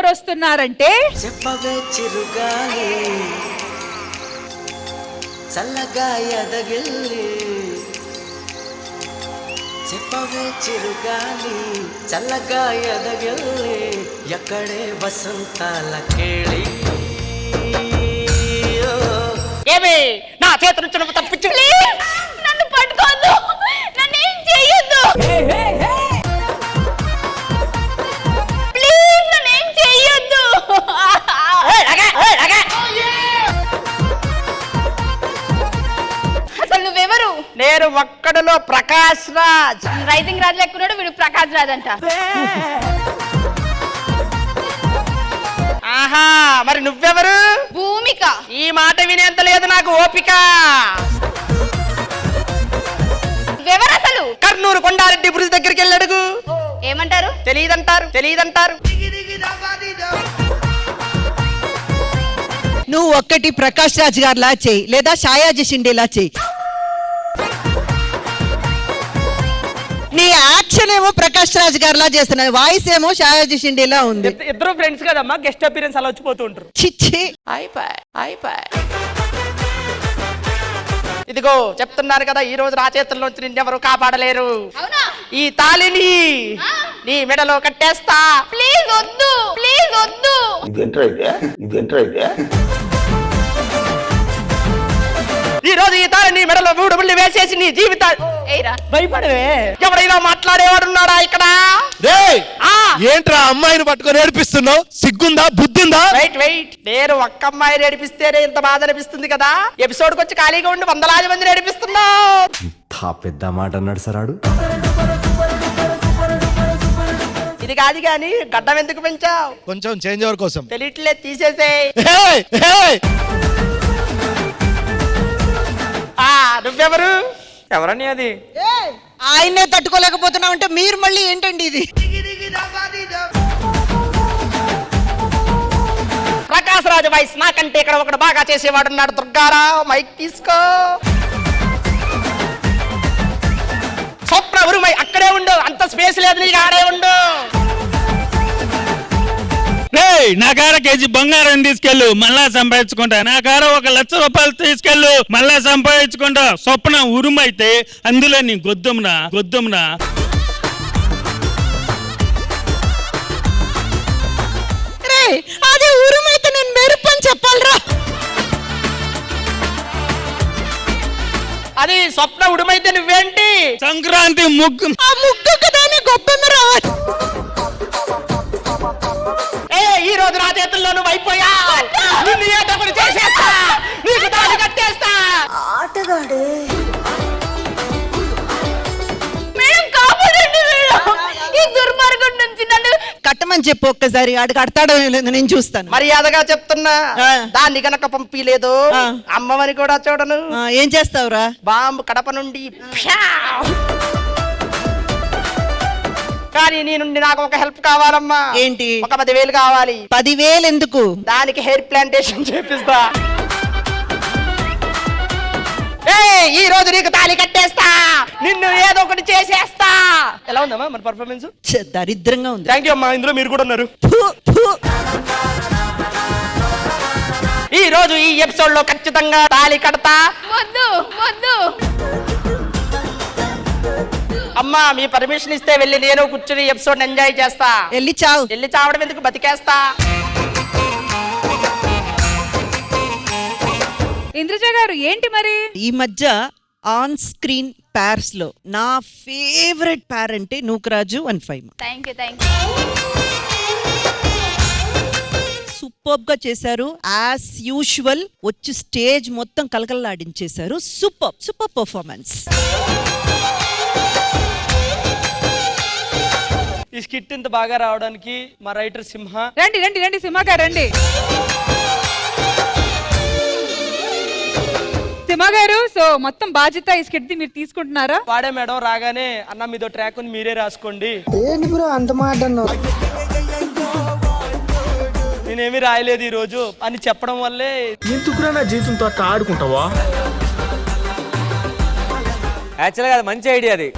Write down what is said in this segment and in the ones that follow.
ఎవరు వస్తున్నారంటే చెప్పవే చిరుగాలి చల్లగా ఎదగిల్లి చెప్పవే చిరుగాలి చల్లగా ఎదగిల్లి ఎక్కడే వసంతాల కేళి ఏమి నా చేతి నుంచి తప్పించు నన్ను పట్టుకోవద్దు, నన్ను ఏం చెయ్యొద్దు, ప్లీజ్ నన్ను ఏం చెయ్యొద్దు. అసలు నువ్వెవరు? నేను ఒక్కడులో ప్రకాష్ రాజ్. రైజింగ్ రాజ్ లెక్కున్నాడు వీడు, ప్రకాష్ రాజ్ అంట. ఆహా, మరి నువ్వెవరు? భూమిక. ఈ మాట వినేంత లేదు నాకు ఓపిక. నువ్వెవరు అసలు? కర్నూలు కొండారెడ్డి బ్రిడ్జ్ దగ్గరికి వెళ్ళి అడుగు. ఏమంటారు? తెలియదంటారు. నువ్వు ఒక్కటి ప్రకాష్ రాజ్ గారిలా చెయ్యి, లేదా షాయాజీ షిండేలా చెయ్యి. నీ యాక్షన్ ఏమో ప్రకాష్ రాజ్ గారిలా చేస్తున్నావు, వాయిస్ ఏమో షాయాజీ షిండేలా ఉంది. ఇద్దరు ఫ్రెండ్స్ కదమ్మా, గెస్ట్ అపీరెన్స్ అలా వచ్చిపోతూ ఉంటారు. చిచ్చి అయిపోయి ఇదిగో చెప్తున్నారు కదా, ఈ రోజు నా చేతుల్లోంచి నిన్నెవరు కాపాడలేరు. అవునా? ఈ తాళిని నీ మెడలో కట్టేస్తా. ప్లీజ్ వద్దు, ప్లీజ్ వద్దు. ఇదేంట్రా ఈ రోజు ఈ తాళి నీ మెడలో 3 ముళ్ళు వేసేసి నీ జీవితాన్ని ఏరా భయపడవే. ఎవడైనా మాట్లాడేవాడున్నాడా ఇక్కడ? ఏంట్రా అమ్మాయిని పట్టుకొని ఏడిపిస్తున్నావు? సిగ్గుందా, బుద్ధిందా? వెయిట్ నేను ఒక్క అమ్మాయిని ఏడిపిస్తేనే ఇంత బాధ అనిపిస్తుంది కదా. ఎపిసోడ్కి వచ్చి ఖాళీగా ఉండి 100 మందిని ఏడిపిస్తున్నావు. పెద్ద మాట అన్నాడు సరాడు. ఇది కాదు గాని గడ్డం ఎందుకు పెంచావు? కొంచెం చేంజ్ ఓవర్ కోసం. తెలియట్లేదు, తీసేసే. నువ్వెవరు? ఎవరని అది? ఆయన్నే తట్టుకోలేకపోతున్నావు అంటే మీరు మళ్ళీ ఏంటండి ఇది? ప్రకాశ్ రాజు వాయిస్ నాకంటే ఇక్కడ ఒకడు బాగా చేసేవాడున్నాడు. దుర్గారావు, మైక్ తీసుకో. స్వప్న ఉరుమై అక్కడే ఉండు, అంత స్పేస్ లేదు నీకు, ఆడే ఉండు. నా కార కేజీ బంగారం తీసుకెళ్ళు, మళ్ళా సంపాదించుకుంటా. నా కార 1 లక్ష రూపాయలు తీసుకెళ్ళు, మళ్ళా సంపాదించుకుంటా. స్వప్న ఉరుమైతే అందులో నీ గొద్దుమ్నా. అదే ఉరుమైతే నేను మెరుపని చెప్పాలరా. అది స్వప్న ఉడుమైతే నువ్వేంటి? సంక్రాంతి ముగ్గు. ఆ ముగ్గు కదానే గొప్పమ్మ రావాలి. ఈ రోజు నా చేతుల్లో నువ్వు అయిపోయా. నిన్ను ఏటప్పుడు చేసేస్తా, నీకు తాళి కట్టేస్తా. ఆటగాడే. మేడం కాపాడండి మేడం, ఈ దుర్మార్గం నుంచి నన్ను కట్టమని చెప్పు ఒక్కసారి, ఆడికి కడతాడో లేదు నేను చూస్తాను. మర్యాదగా చెప్తున్నా, దాన్ని గనక పంపిలేదు అమ్మమని కూడా చూడను. ఏం చేస్తావురా? బాంబు కడప నుండి. కానీ నీ నుండి నాకు ఒక హెల్ప్ కావాలమ్మా. ఏంటి? ఒక 10,000 కావాలి. 10,000 ఎందుకు? దానికి హెయిర్ ప్లాంటేషన్ చేపిస్తా. ఈ రోజు నీకు తాళి కట్టేస్తా, నిన్ను ఏదో ఒకటి చేసేస్తా. ఎలా ఉందమ్మా మన పర్ఫార్మెన్స్? దరిద్రంగా ఉంది. థ్యాంక్ యూ అమ్మా, ఇందులో మీరు కూడా ఉన్నారు. ఈ రోజు ఈ ఎపిసోడ్ లో ఖచ్చితంగా తాళి కడతా. వద్దు వద్దు. అమ్మా మీ పర్మిషన్ ఇస్తే వెళ్ళి నేను కూర్చుని ఎపిసోడ్ ఎంజాయ్ చేస్తా. వెళ్ళి చావు. వెళ్ళి చావడం ఎందుకు, బతికేస్తా. ఇంద్రజ గారు ఏంటి మరి ఈ మధ్య ఆన్ స్క్రీన్ ప్యార్స్ లో నా ఫేవరెట్ ప్యార్ అంటే Nookaraju and Faima. Thank you. Super గా చేశారు. యాజ్ యూజువల్ వచ్చి స్టేజ్ మొత్తం కలకలలాడించేశారు. Super performance. ఈ స్కిట్ ఇంత బాగా రావడానికి మా రైటర్ సింహ. రండి సింహ గారు రండి. సింహ గారు, సో మొత్తం బాధ్యత ఈ స్కిట్ ది మీరు తీసుకుంటున్నారా? వాడే మేడం రాగానే అన్న మీదో ట్రాక్ ఉంది మీరే రాసుకోండి. ఏంటి బ్రో అంత మాట అన్నావు? నేనేమి రాయలేదు ఈ రోజు అని చెప్పడం వల్లే. ఎందుకురా నా జీవితంతో అట్లా ఆడుకుంటావా? యాక్చువల్గా అది మంచి ఐడియా అది.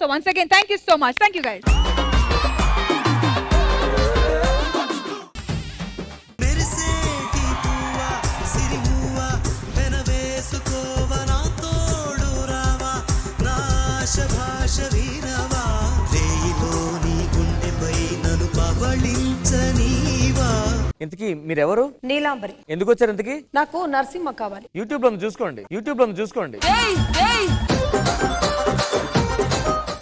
So once again, thank you so much. Thank you guys. ఊహించనీవా. ఇంతకీ మీరెవరు? నీలాంబరి. ఎందుకు వచ్చారు ఇంతకీ? నాకు నరసింహ కావాలి. యూట్యూబ్ లో చూసుకోండి, యూట్యూబ్ లో చూసుకోండి.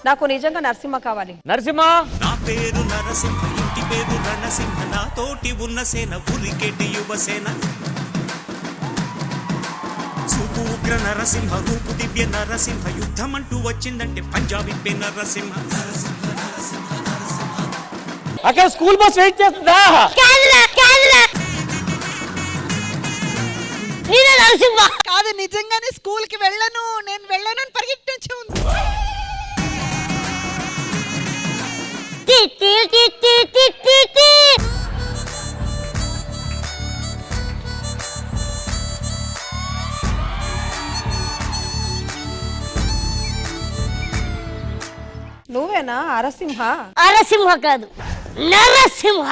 నాకు నిజంగా నరసింహ కావాలి. నరసింహ, నా పేరు నరసింహ, ఇంటి పేరు రణసింహ, నా తోటి ఉన్న సేన ఉరికెటి యువసేన. చూపు ఉగ్ర నరసింహ, రూపు దివ్య నరసింహ, యుద్ధం అంటూ వచ్చిందంటే పంజాబీ పే నరసింహ. అక్కడ స్కూల్ బస్ వెయిట్ చేస్తుందా? నరసింహ కాదు, నిజంగానే స్కూల్ కి వెళ్ళను నేను వెళ్ళను అని పరిగెట్టించి ఉంది. నువ్వేనా అరసింహ? అరసింహ కాదు, నరసింహ.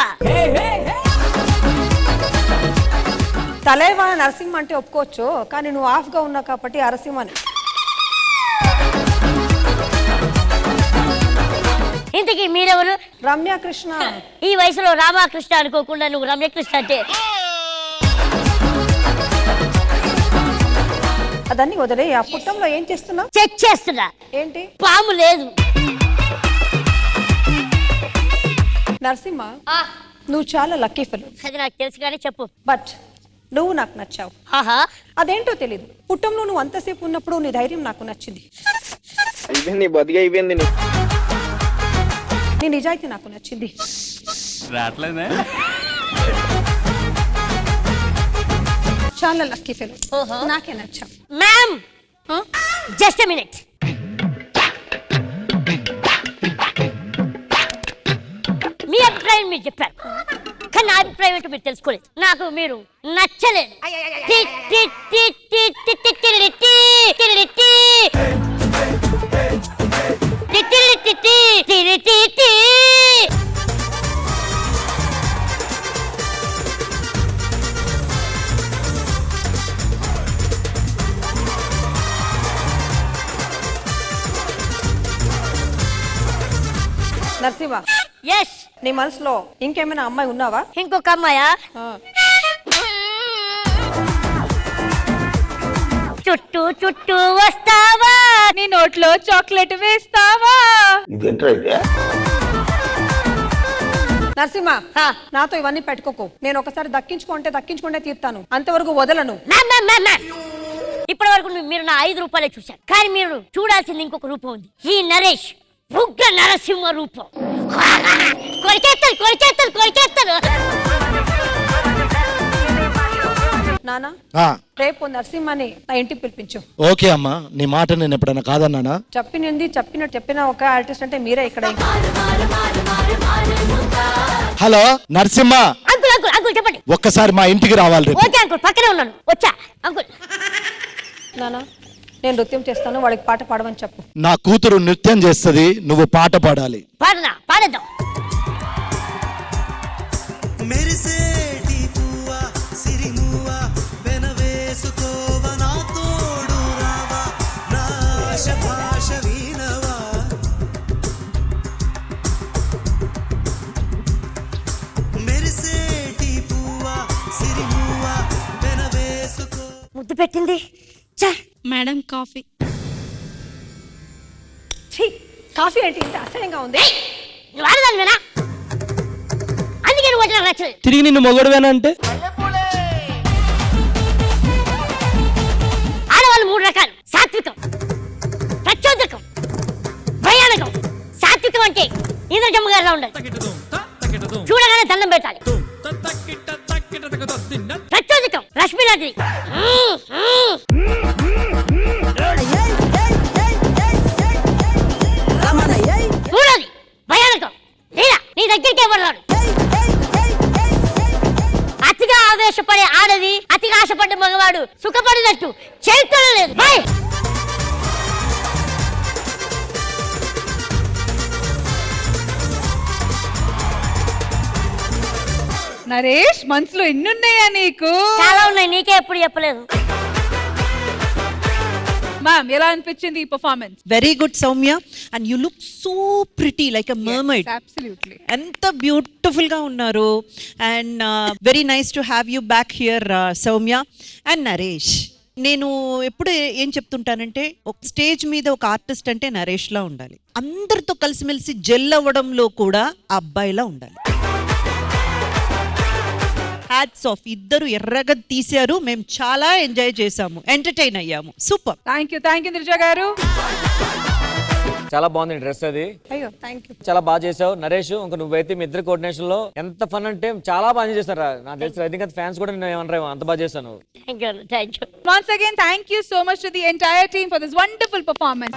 తలైవా నరసింహ అంటే ఒప్పుకోవచ్చు, కానీ నువ్వు ఆఫ్ గా ఉన్నావు కాబట్టి అరసింహని. ఇంతకీ మీరెవరు? రమ్యకృష్ణ. ఈ వయసులో రామకృష్ణ అనుకోకుండా నువ్వు రమ్యకృష్ణ అంటే అదన్నీ వదిలే. ఆ పుట్టంలో ఏం చేస్తున్నావు? చెక్ చేస్తున్నా. ఏంటి? పాము లేదు. నరసింహ, నువ్వు చాలా లక్కీ ఫెలో. అది నాకు తెలుసు కానీ చెప్పు. బట్ నువ్వు నాకు నచ్చావు. ఆహా, అదేంటో తెలీదు. పుట్టంలో నువ్వు అంతసేపు ఉన్నప్పుడు నీ ధైర్యం నాకు నచ్చింది. నీ నిజాయితీ నాకు నచ్చింది. చాలా లక్కీ ఫెలో. నాకే నచ్చావు. Ma'am just a minute. మీ అభిప్రాయం మీరు చెప్పారు, కానీ నా అభిప్రాయం ఏంటో మీరు తెలుసుకోలేదు. నాకు మీరు నచ్చలేదు. నరసింహ, ఎస్. నీ మనసులో ఇంకేమైనా అమ్మాయి ఉన్నావా? ఇంకొక అమ్మాయా? చుట్టూ చుట్టూ వస్తావా, నీ నోట్లో చాక్లెట్ వేస్తావా? నరసింహ, నాతో ఇవన్నీ పెట్టుకోకు. నేను ఒకసారి దక్కించుకుంటే తీర్తాను, అంతవరకు వదలను. ఇప్పటి వరకు మీరు నా 5 రూపాయలే చూశారు, కానీ మీరు చూడాల్సింది ఇంకొక రూపం ఉంది. ఈ నరేష్ ఉగ్ర నరసింహ రూపం. కొరికేస్తారు. నానా, రేపు నరసింహని నా ఇంటికి పిలిపించు. ఓకే అమ్మా, నీ మాట నేను ఎప్పుడైనా కాదన్నానా? చెప్పిన ఒక ఆర్టిస్ట్ అంటే మీరే ఇక్కడ. హలో నరసింహ, అంకుల్ చెప్పండి. ఒక్కసారి మా ఇంటికి రావాలి రేపు. ఓకే అంకుల్, పక్కనే ఉన్నాను, వచ్చా. అంకుల్, నానా, నేను నృత్యం చేస్తాను, వాడికి పాట పాడమని చెప్పు. నా కూతురు నృత్యం చేస్తుంది, నువ్వు పాట పాడాలి. పాడేద్దాం. మెరిసేటి పువ్వా, సిరిమువ్వా, వెనవేసుకోవ నా తోడు రావా, నా ఆశ భాష వినవా. మెరిసేటి పువ్వా, సిరిమువ్వా, వెనవేసుకో. ముద్దు పెట్టింది. Madam coffee. కాఫీ ఏంటి ఇంత అసహ్యంగా ఉంది? నువ్వు ఆడదానివేనా? అందుకే నువ్వు వచ్చి నాకు నచ్చలేదు. తిరిగి నిన్ను మొగడువేనా అంటే? ఆడవాళ్ళు 3 రకాలు: సాత్వికం, ప్రచోదకం, భయానకం. సాత్వికం అంటే ఇంద్రజమ్మ గారిలా ఉండాలి, చూడగానే దండం పెట్టాలి. ప్రచోదకం రష్మిలాంటిది, మూడోది భయానకం, లేదా నీ దగ్గరికే పడతాడు. అతిగా ఆవేశపడే ఆడది, అతిగా ఆశపడ్డ మగవాడు సుఖపడినట్టు చరిత్రలో లేదు. బాయ్. నరేష్, మనసులో ఎన్నున్నాయా నీకు? చాలా ఉన్నాయి, నీకే ఎప్పుడు చెప్పలేదు. మ్యామ్ ఎలా అనిపించింది ఈ performance? Very good Soumya, and you look so pretty like a mermaid. Absolutely. ఎంత బ్యూటిఫుల్ గా ఉన్నారు. And very nice to have you back here Soumya and Naresh. నేను ఎప్పుడు ఏం చెప్తుంటానంటే, ఒక స్టేజ్ మీద ఒక ఆర్టిస్ట్ అంటే నరేష్ లా ఉండాలి. అందరితో కలిసిమెలిసి జెల్ అవ్వడంలో కూడా ఆ అబ్బాయిలా ఉండాలి. హ్యాట్స్ ఆఫ్, ఇద్దరు ఎర్రగా తీశారు. మేము చాలా ఎంజాయ్ చేసాము, ఎంటర్టైన్ అయ్యాము. సూపర్. థ్యాంక్ యూ దిరిజ గారు. చాలా బాగుంది డ్రెస్ అది. అయ్యో థ్యాంక్ యూ. చాలా బాగా చేసావు నరేష్. ఇంకా నువ్వైతే మీ ఇద్దరు కోఆర్డినేషన్ లో ఎంత ఫన్ అంటే చాలా బాగా చేస్తారా. నాకు తెలుసు, ఐ థింక్ ఫ్యాన్స్ కూడా నేను ఏమన్నారేమో, అంత బాగా చేశాను. Thank you. Once again, thank you so much to the entire team for this wonderful performance.